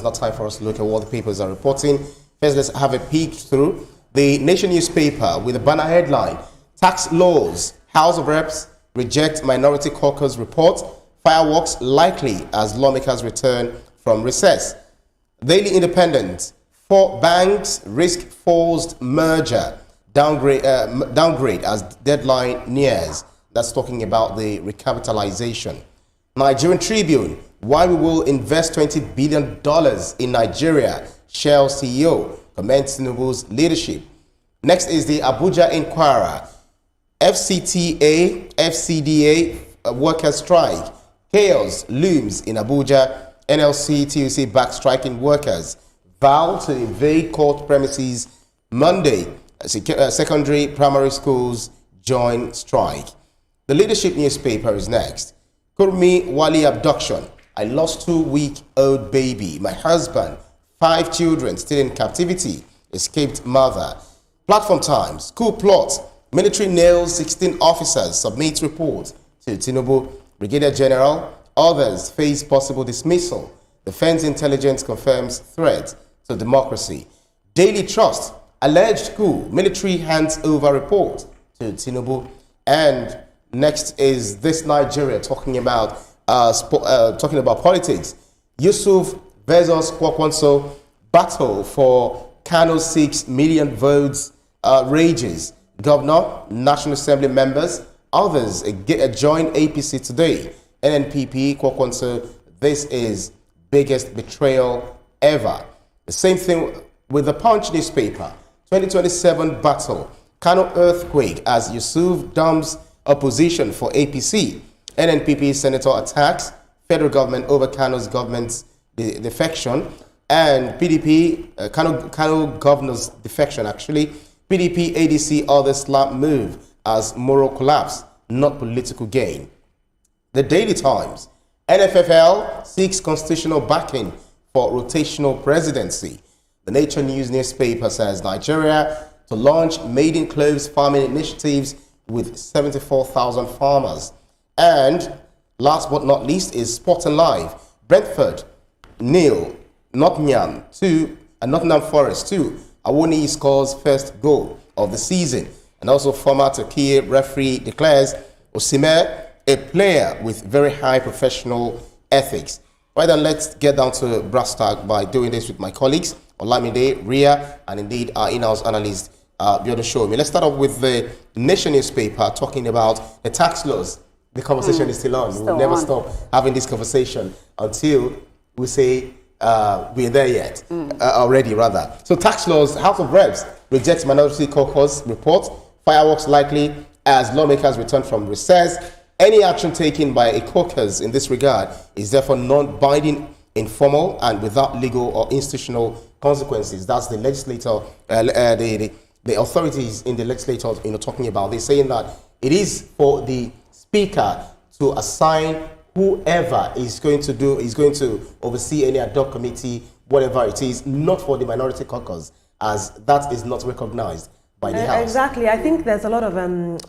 it's not time for us to look at what the papers are reporting. First, let's have a peek through the Nation newspaper with a banner headline: Tax Laws, House of Reps reject Minority Caucus report, fireworks likely as lawmakers return from recess. Daily Independent: 4 banks risk forced merger, downgrade as deadline nears. That's talking about the recapitalization. Nigerian Tribune: why we will invest $20 billion in Nigeria, Shell CEO commends Tinubu's leadership. Next is the Abuja Inquirer: FCTA, FCDA workers strike. Chaos looms in Abuja. NLC, TVC back striking workers. Vow to invade court premises Monday. Secondary, primary schools join strike. The Leadership newspaper is next. Kurmi Wali abduction. I lost 2-week-old baby. My husband, 5 children still in captivity. Escaped mother. Platform Times: coup plot. Military nails 16 officers. Submits report to Tinubu. Brigadier General. Others face possible dismissal. Defense intelligence confirms threat to democracy. Daily Trust: alleged coup. Military hands over report to Tinubu. And next is this Nigeria talking about politics. Yusuf versus Kwakwanso battle for Kano 6 million votes rages. Governor, National Assembly members, others join APC today. NNPP, Kwakwanso, this is biggest betrayal ever. The same thing with the Punch newspaper. 2027 battle. Kano earthquake as Yusuf dumps opposition for APC. NNPP senator attacks federal government over Kano's government's defection. And PDP, Kano governor's defection actually. PDP, ADC, other slap move as moral collapse, not political gain. The Daily Times: NFFL seeks constitutional backing for rotational presidency. The Nature News newspaper says Nigeria to launch maiden cloves farming initiatives with 74,000 farmers. And last but not least is Sport and Live. Brentford nil, Nottingham Forest 2. Awoni scores first goal of the season. And also former Turkey referee declares Osimhen a player with very high professional ethics. Right then, let's get down to brass tack by doing this with my colleagues, Olamide, Ria, and indeed our in-house analyst, Biodo Shomi. Let's start off with the Nation newspaper talking about the tax laws. The conversation is still on. We'll never stop having this conversation until we say we're there yet, already rather. So tax laws, House of Reps rejects Minority Caucus report, fireworks likely as lawmakers return from recess. Any action taken by a caucus in this regard is therefore non-binding, informal, and without legal or institutional consequences. That's the legislator, the authorities in the legislature, talking about. They're saying that it is for the speaker to assign whoever is going to oversee any ad hoc committee, whatever it is, not for the Minority Caucus, as that is not recognized by the House. Exactly. I think there's a lot of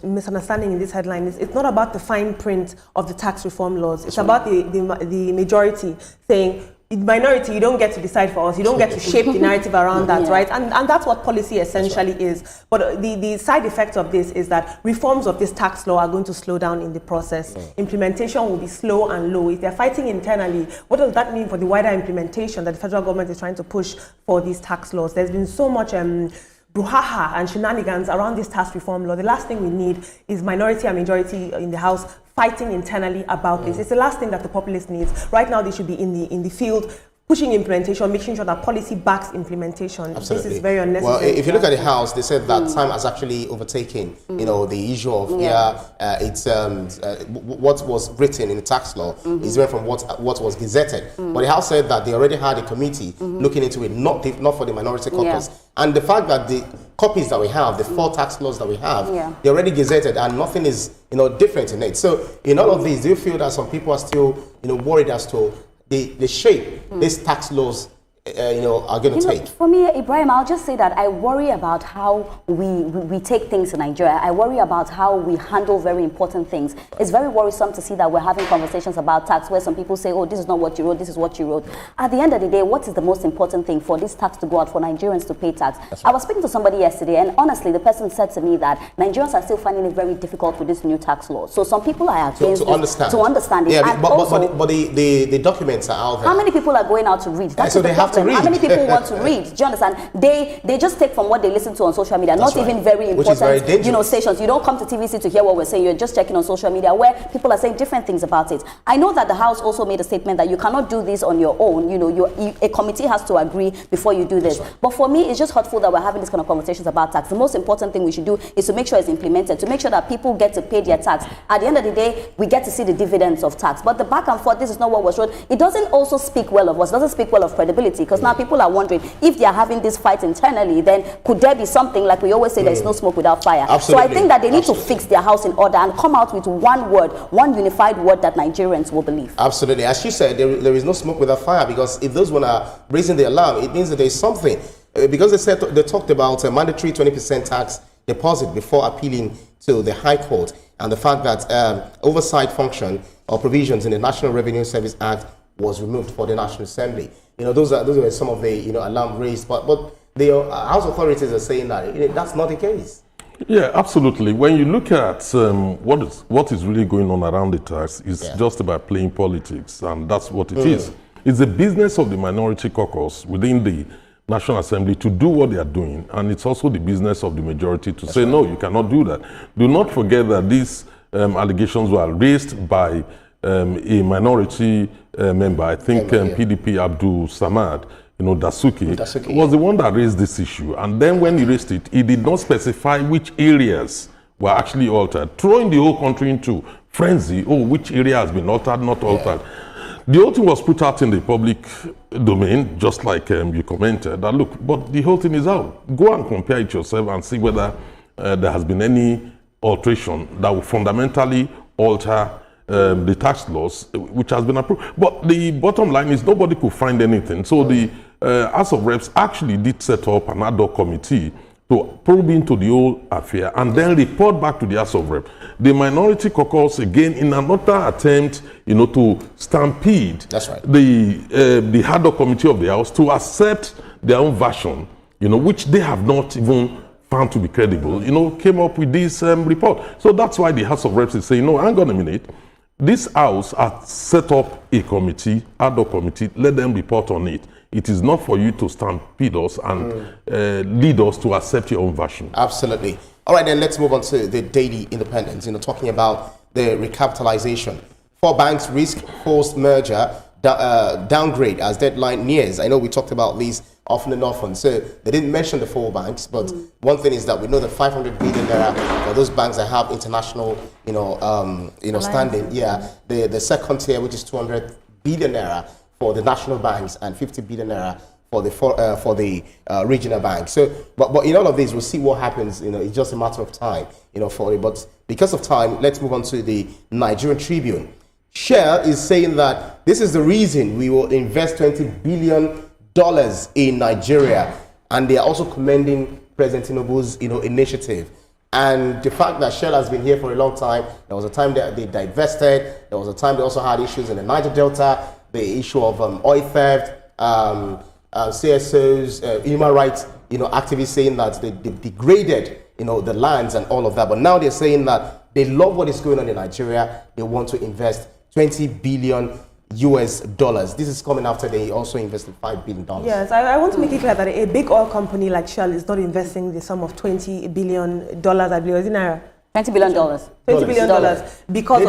misunderstanding in this headline. It's not about the fine print of the tax reform laws. It's about the majority saying, minority, you don't get to decide for us. You don't get to shape the narrative around that, right? And that's what policy essentially is. But the side effect of this is that reforms of this tax law are going to slow down in the process. Implementation will be slow and low. If they're fighting internally, what does that mean for the wider implementation that the federal government is trying to push for these tax laws? There's been so much brouhaha and shenanigans around this tax reform law. The last thing we need is minority and majority in the House fighting internally about this. It's the last thing that the populace needs. Right now, they should be in the field pushing implementation, making sure that policy backs implementation. Absolutely. This is very unnecessary. Well, if you look at the House, they said that time has actually overtaken, the issue of what was written in the tax law is different from what was gazetted. But the House said that they already had a committee looking into it, not for the Minority Caucus. And the fact that the copies that we have, the 4 tax laws that we have, they're already gazetted and nothing is different in it. So in all of these, do you feel that some people are still worried as to the shape these tax laws are going to take? For me, Ibrahim, I'll just say that I worry about how we take things in Nigeria. I worry about how we handle very important things. It's very worrisome to see that we're having conversations about tax where some people say, oh, this is not what you wrote, this is what you wrote. At the end of the day, what is the most important thing for this tax to go out, for Nigerians to pay tax? Right. I was speaking to somebody yesterday, and honestly, the person said to me that Nigerians are still finding it very difficult with this new tax law. So some people are against to understand it. Yeah, but the documents are out there. How many people are going out to read? That's so they have to read. How many people want to read? Do you understand? They just take from what they listen to on social media, not even very important, stations. You don't come to TVC to hear what we're saying. You're just checking on social media where people are saying different things about it. I know that the House also made a statement that you cannot do this on your own. A committee has to agree before you do this. But for me, it's just hurtful that we're having this kind of conversations about tax. The most important thing we should do is to make sure it's implemented, to make sure that people get to pay their tax. At the end of the day, we get to see the dividends of tax. But the back and forth, this is not what was wrote. It doesn't also speak well of us. It doesn't speak well of credibility, because now people are wondering if they are having this fight internally, then could there be something like we always say, there's no smoke without fire. Absolutely. So I think that they need to fix their house in order and come out with one word, one unified word that Nigerians will believe. Absolutely. As you said, there is no smoke without fire, because if those one are raising the alarm, it means that there's something. Because they talked about a mandatory 20% tax deposit before appealing to the High Court, and the fact that oversight function or provisions in the National Revenue Service Act was removed for the National Assembly. Those are some of the alarm raised, but the House authorities are saying that that's not the case. Yeah, absolutely. When you look at what is really going on around the tax, it's just about playing politics, and that's what it is. It's the business of the minority caucus within the National Assembly to do what they are doing, and it's also the business of the majority to say, no, you cannot do that. Do not forget that these allegations were raised by a minority member, I think PDP Abdul Samad, Dasuki was the one that raised this issue. And then when he raised it, he did not specify which areas were actually altered, throwing the whole country into frenzy. Which area has been altered, not altered. The whole thing was put out in the public domain, just like you commented, that look, but the whole thing is out. Go and compare it yourself and see whether there has been any alteration that will fundamentally alter the tax laws, which has been approved. But the bottom line is nobody could find anything. So the House of Reps actually did set up an ad hoc committee to probe into the whole affair and then report back to the House of Reps. The minority caucus, again, in another attempt, to stampede the ad hoc committee of the House to accept their own version, which they have not even found to be credible, came up with this report. So that's why the House of Reps is saying, no, hang on a minute. This House has set up a committee, ad hoc committee, let them report on it. It is not for you to stampede us and lead us to accept your own version. Absolutely. All right, then let's move on to the Daily Independent, talking about the recapitalization. 4 banks risk post-merger downgrade as deadline nears. I know we talked about these often and often. So they didn't mention the 4 banks, but one thing is that we know that 500 billion naira for those banks that have international, standing. Yeah, the second tier, which is 200 billion naira for the national banks and 50 billion naira for the regional banks. So, but in all of this, we'll see what happens. It's just a matter of time. For it. But because of time, let's move on to the Nigerian Tribune. Shell is saying that this is the reason we will invest $20 billion in Nigeria, and they are also commending President Tinubu's initiative. And the fact that Shell has been here for a long time, there was a time that they divested, there was a time they also had issues in the Niger Delta, the issue of oil theft, CSOs, human rights, activists saying that they degraded, the lands and all of that. But now they're saying that they love what is going on in Nigeria. They want to invest $20 billion. This is coming after they also invested $5 billion. Yes, I want to make it clear that a big oil company like Shell is not investing the sum of $20 billion, I believe, is in Naira. $20 billion. $20 billion because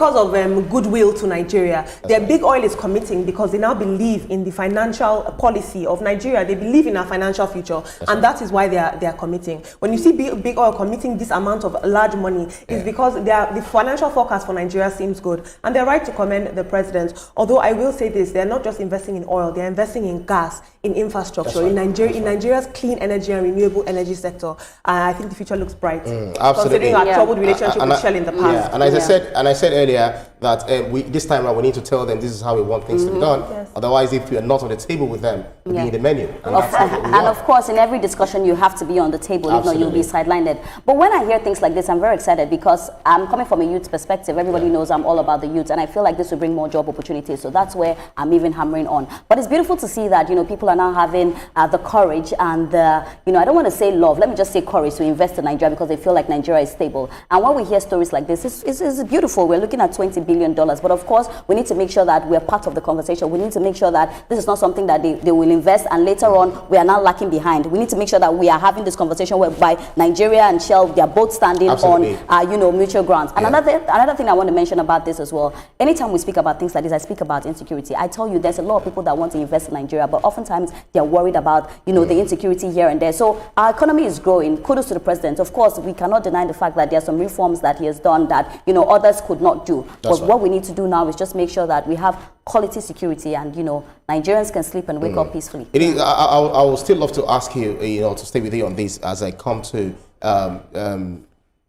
of goodwill to Nigeria. Their big oil is committing because they now believe in the financial policy of Nigeria. They believe in our financial future, that is why they are committing. When you see big oil committing this amount of large money, it's because the financial forecast for Nigeria seems good, and they're right to commend the president. Although I will say this, they're not just investing in oil; they're investing in gas, in infrastructure, in Nigeria's clean energy and renewable energy sector. I think the future looks bright. Absolutely. Considering our troubled relationship with Shell in the past. And as I said earlier, that this time around we need to tell them this is how we want things to be done. Yes. Otherwise, if we are not on the table with them, we'll be in the menu. And of course, in every discussion, you have to be on the table. If not, you'll be sidelined. But when I hear things like this, I'm very excited because I'm coming from a youth perspective. Everybody knows I'm all about the youth, and I feel like this will bring more job opportunities. So that's where I'm even hammering on. But it's beautiful to see that, people are now having the courage and the, I don't want to say love, let me just say courage to invest in Nigeria because they feel like Nigeria is stable. And when we hear stories like this, it's beautiful. We're looking at $20 billion. But of course, we need to make sure that we're part of the conversation. We need to make sure that this is not something that they will invest and later on we are now lacking behind. We need to make sure that we are having this conversation whereby Nigeria and Shell, they are both standing on mutual grounds. And another thing I want to mention about this as well, anytime we speak about things like this, I speak about insecurity. I tell you, there's a lot of people that want to invest in Nigeria, but oftentimes they're worried about, the insecurity here and there. So our economy is growing. Kudos to the president. Of course, we cannot deny the fact that there are some reforms that he has done that, others could not do. But what we need to do now is just make sure that we have quality security and, Nigerians can sleep and wake up peacefully. It is, I would still love to ask you, to stay with you on this as I come to Mr.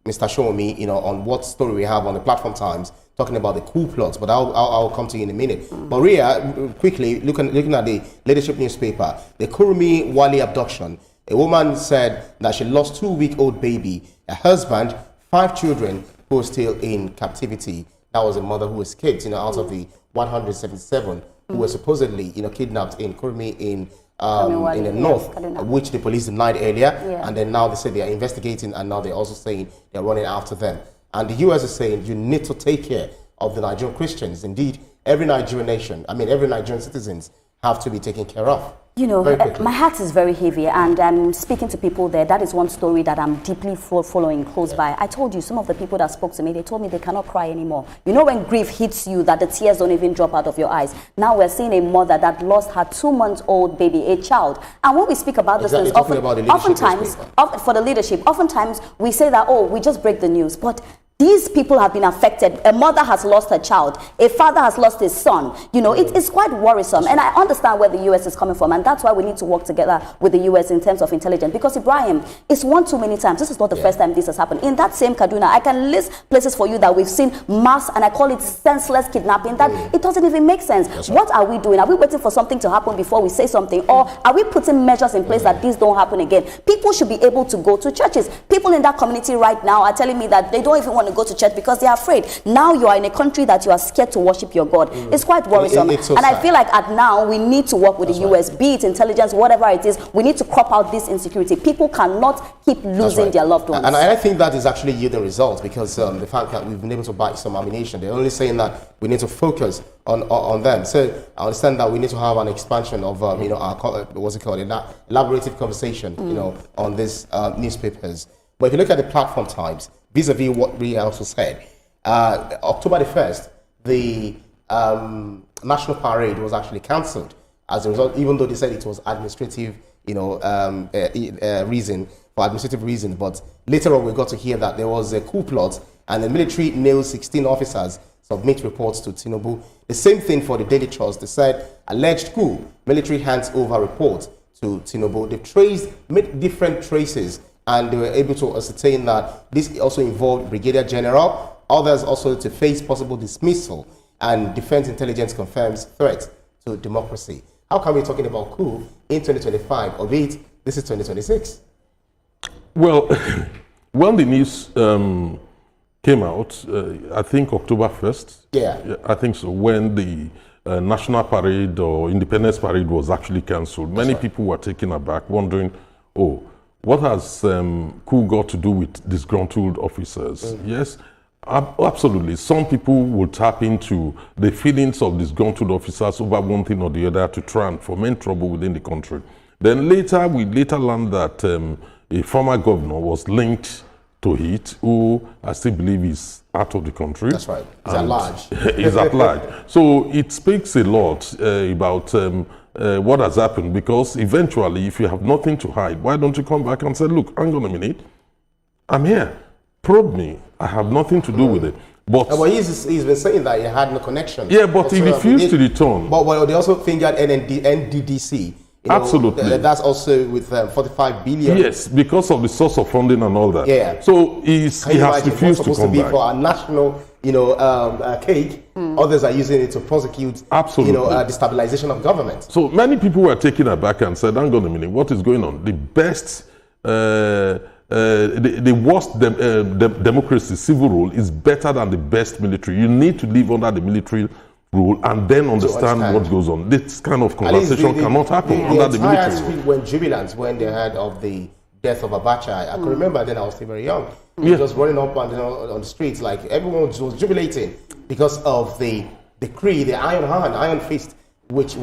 Shomi, on what story we have on the Platform Times talking about the coup plots, but I'll come to you in a minute. Maria, quickly, looking at the leadership newspaper, the Kurumi Wali abduction, a woman said that she lost 2-week-old baby, a husband, 5 children who were still in captivity. That was a mother who escaped, out of the 177 who were supposedly, kidnapped in Kurumi in the north, which the police denied earlier, and then now they say they are investigating, and now they're also saying they're running after them. And the US is saying you need to take care of the Nigerian Christians. Indeed, every Nigerian every Nigerian citizens have to be taken care of. My heart is very heavy, and I'm speaking to people there. That is one story that I'm deeply following close by. I told you, some of the people that spoke to me, they told me they cannot cry anymore. When grief hits you, that the tears don't even drop out of your eyes. Now we're seeing a mother that lost her 2-month-old baby, a child. And when we speak about this, oftentimes, for the leadership, oftentimes we say that, we just break the news. But these people have been affected. A mother has lost her child. A father has lost his son. It's quite worrisome. And I understand where the U.S. is coming from. And that's why we need to work together with the U.S. in terms of intelligence. Because, Ibrahim, it's one too many times. This is not the first time this has happened. In that same Kaduna, I can list places for you that we've seen mass, and I call it senseless kidnapping, that it doesn't even make sense. What are we doing? Are we waiting for something to happen before we say something? Or are we putting measures in place that this don't happen again? People should be able to go to churches. People in that community right now are telling me that they don't even want to go to church because they are afraid. Now you are in a country that you are scared to worship your God. It's quite worrisome. And sad. I feel like now we need to work with the US, be it intelligence, whatever it is. We need to crop out this insecurity. People cannot keep losing their loved ones. And I think that is actually yielding results because the fact that we've been able to buy some ammunition, they're only saying that we need to focus on them. So I understand that we need to have an expansion of our elaborative conversation, on these newspapers. But if you look at the Platform Times, vis-a-vis what Ria also said, October the 1st, the National Parade was actually cancelled as a result, even though they said it was administrative, reason, for administrative reasons. But later on, we got to hear that there was a coup plot, and the military nailed 16 officers submit reports to Tinubu. The same thing for the Daily Trust. They said alleged coup, military hands over report to Tinubu. They made different traces, and they were able to ascertain that this also involved Brigadier General, others also to face possible dismissal, and Defense Intelligence confirms threat to democracy. How come we're talking about coup in 2025, albeit this is 2026? Well, when the news came out, I think October 1st. Yeah. I think so, when the National Parade or Independence Parade was actually cancelled. Many people were taken aback, wondering, what has coup got to do with disgruntled officers? Yes, absolutely. Some people will tap into the feelings of disgruntled officers over one thing or the other to try and foment trouble within the country. Then we later learned that a former governor was linked to it, who I still believe is out of the country. That's right. He's at large. He's at large. So it speaks a lot about what has happened, because eventually, if you have nothing to hide, why don't you come back and say, look, hang on a minute, I'm here, probe me, I have nothing to do with it. But he's been saying that he had no connection. Yeah, but he refused to return. But they also fingered NDDC, Absolutely. That's also with 45 billion. Yes, because of the source of funding and all that. Yeah. So he has refused to come back. For our national, cake. Others are using it to prosecute, destabilization of government. So many people were taken aback and said, hang on a minute, what is going on? The best, the worst democracy, civil rule, is better than the best military. You need to live under the military rule and then understand what goes on. This kind of conversation cannot happen under the military rule. Street went jubilant when they heard of the death of Abacha. I can remember then, I was still very young. We were just running up and down on the streets, like everyone was jubilating because of the decree, the iron fist, which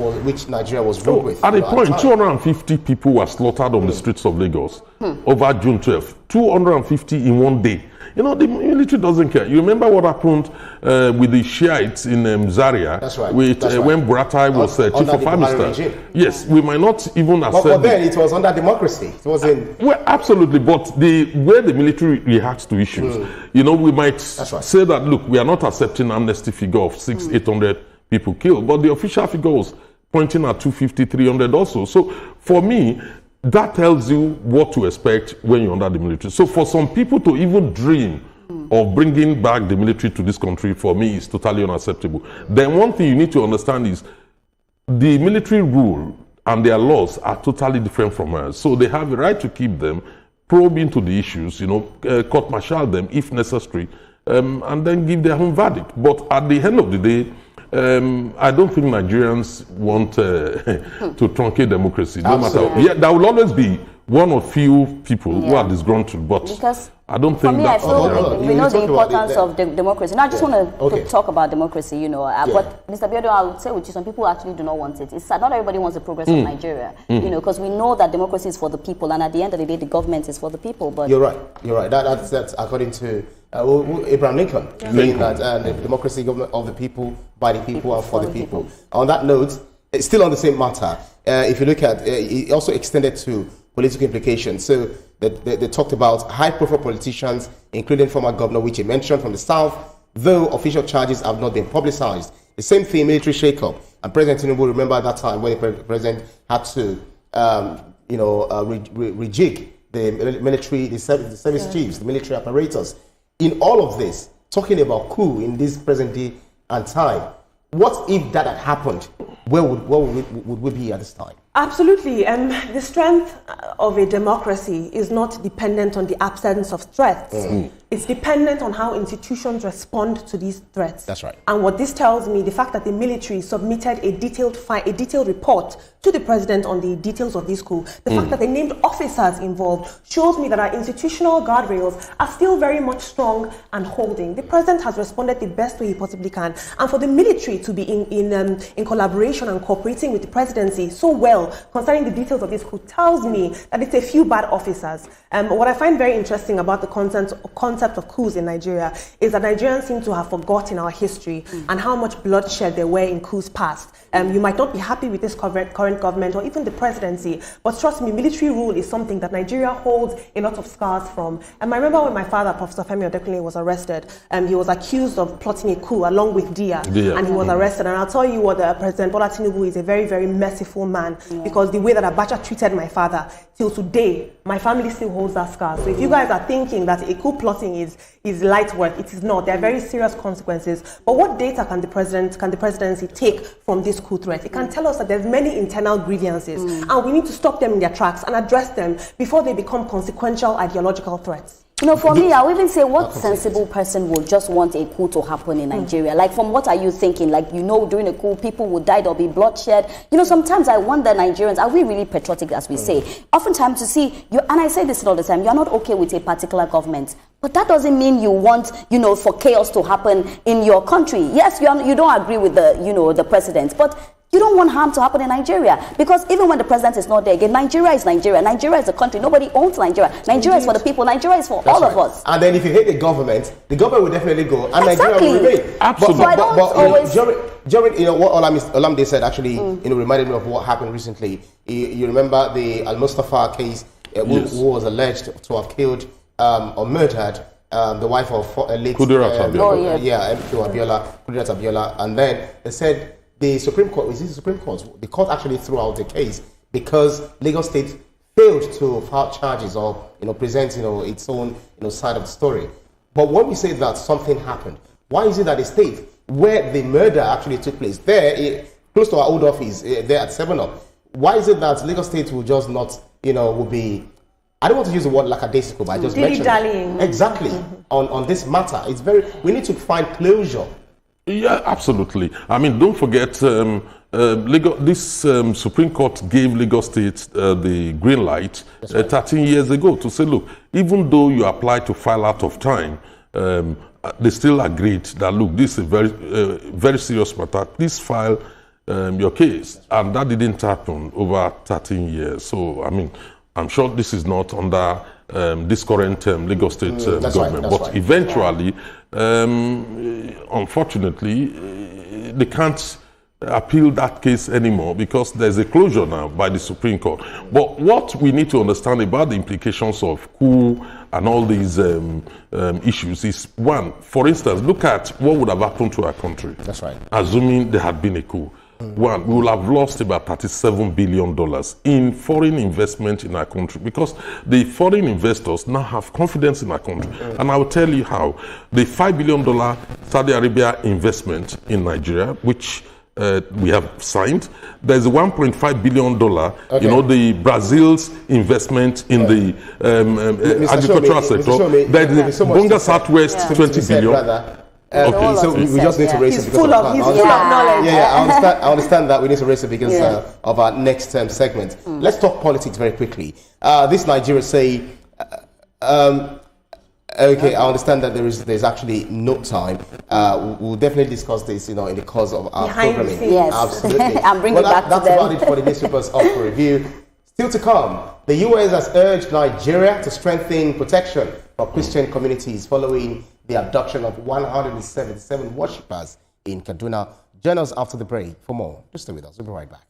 Nigeria was ruled with. At a point, 250 people were slaughtered on the streets of Lagos over June 12th. 250 in one day. The military doesn't care. You remember what happened with the Shiites in Zaria? That's right. When Buratai was chief of army staff. Yes, we might not even accept. But then it was under democracy. It wasn't. Well, absolutely. But the way the military reacts to issues, we might say that, look, we are not accepting amnesty figure of 800 people killed, but the official figure was pointing at 250, 300 also. So for me, that tells you what to expect when you're under the military. So for some people to even dream of bringing back the military to this country, for me, is totally unacceptable. Then one thing you need to understand is the military rule and their laws are totally different from ours. So they have a right to keep them, probe into the issues, court-martial them if necessary, and then give their own verdict. But at the end of the day, I don't think Nigerians want to truncate democracy. No matter. There will always be one or few people who are disgruntled, but because I don't think I feel we know the importance of democracy. Now, I just want to talk about democracy, But Mr. Biodo, I would say with you, some people actually do not want it. It's sad. Not everybody wants the progress of Nigeria, because we know that democracy is for the people, and at the end of the day, the government is for the people. But you're right. That's according to Abraham Lincoln, saying that the democracy, government of the people, by the people, and for the people. On that note, it's still on the same matter. If you look at it, also extended to political implications. So they talked about high-profile politicians, including former governor, which he mentioned from the south, though official charges have not been publicized. The same thing, military shake-up. And President Tinubu, remember at that time when the president had to, rejig the military, the service chiefs, the military apparatus. In all of this, talking about coup in this present day and time, what if that had happened? Where would we be at this time? Absolutely. The strength of a democracy is not dependent on the absence of threats. It's dependent on how institutions respond to these threats. That's right. And what this tells me, the fact that the military submitted a detailed report to the president on the details of this coup, the fact that they named officers involved, shows me that our institutional guardrails are still very much strong and holding. The president has responded the best way he possibly can. And for the military to be in collaboration and cooperating with the presidency so well concerning the details of this coup tells me that it's a few bad officers. What I find very interesting about the concept of coups in Nigeria is that Nigerians seem to have forgotten our history and how much bloodshed there were in coups past. You might not be happy with this current government or even the presidency, but trust me, military rule is something that Nigeria holds a lot of scars from. I remember when my father, Professor Femi Odekunle, was arrested, he was accused of plotting a coup along with Dia, and he was arrested. And I'll tell you what, President Bola Tinubu is a very, very merciful man, because the way that Abacha treated my father, till today, my family still holds that scar. So if you guys are thinking that a coup plotting is light work, it is not. There are very serious consequences. But what data can the presidency take from this coup threat? It can tell us that there's many internal grievances, and we need to stop them in their tracks and address them before they become consequential ideological threats. For me, I would even say, what sensible person would just want a coup to happen in Nigeria? Like, from what are you thinking? Like, during a coup, people would die, there'll be bloodshed. Sometimes I wonder, Nigerians, are we really patriotic, as we say? Oftentimes you see, and I say this all the time, you're not okay with a particular government. But that doesn't mean you want, for chaos to happen in your country. Yes, you don't agree with the president, but you don't want harm to happen in Nigeria, because even when the president is not there again, Nigeria is Nigeria. Nigeria is a country. Nobody owns Nigeria. Nigeria is for the people. Nigeria is for all of us. And then if you hate the government will definitely go, and Nigeria will remain. Absolutely. But during what Olamide said actually, reminded me of what happened recently. You remember the Al Mustafa case, who was alleged to have killed or murdered the wife of late Kudirat Abiola. MQ Abiola, Kudirat Abiola, and then they said. The Supreme Court, the court actually threw out the case because Lagos State failed to file charges or present its own side of the story. But when we say that something happened, why is it that a state where the murder actually took place, there close to our old office, there at 7up, why is it that Lagos State will just not will be, I don't want to use the word lackadaisical, but I just mentioned dilly-dallying. Exactly on this matter. It's we need to find closure. Yeah, absolutely. I mean, don't forget, this Supreme Court gave Lagos State the green light 13 years ago to say, look, even though you apply to file out of time, they still agreed that, look, this is a very serious matter. Please file your case. And that didn't happen over 13 years. So, I mean, I'm sure this is not under this current Lagos State government. But eventually, unfortunately, they can't appeal that case anymore because there's a closure now by the Supreme Court. But what we need to understand about the implications of coup and all these issues is, one, for instance, look at what would have happened to our country. That's right. Assuming there had been a coup. One, we will have lost about $37 billion in foreign investment in our country because the foreign investors now have confidence in our country. And I will tell you how. The $5 billion Saudi Arabia investment in Nigeria, which we have signed. There's a $1.5 billion, the Brazil's investment in the agricultural sector. There's the Bonga Southwest 20 billion. Okay, so we just need to raise it because full of knowledge. I understand that we need to raise it because of our next segment. Let's talk politics very quickly. This Nigeria say, okay, I understand that there's actually no time. We'll definitely discuss this, in the course of our programming. Yes, absolutely. I'm bringing back to them. That's about it for the newspapers up for review. Still to come, the US has urged Nigeria to strengthen protection for Christian communities following the abduction of 177 worshippers in Kaduna. Join us after the break for more. Just stay with us. We'll be right back.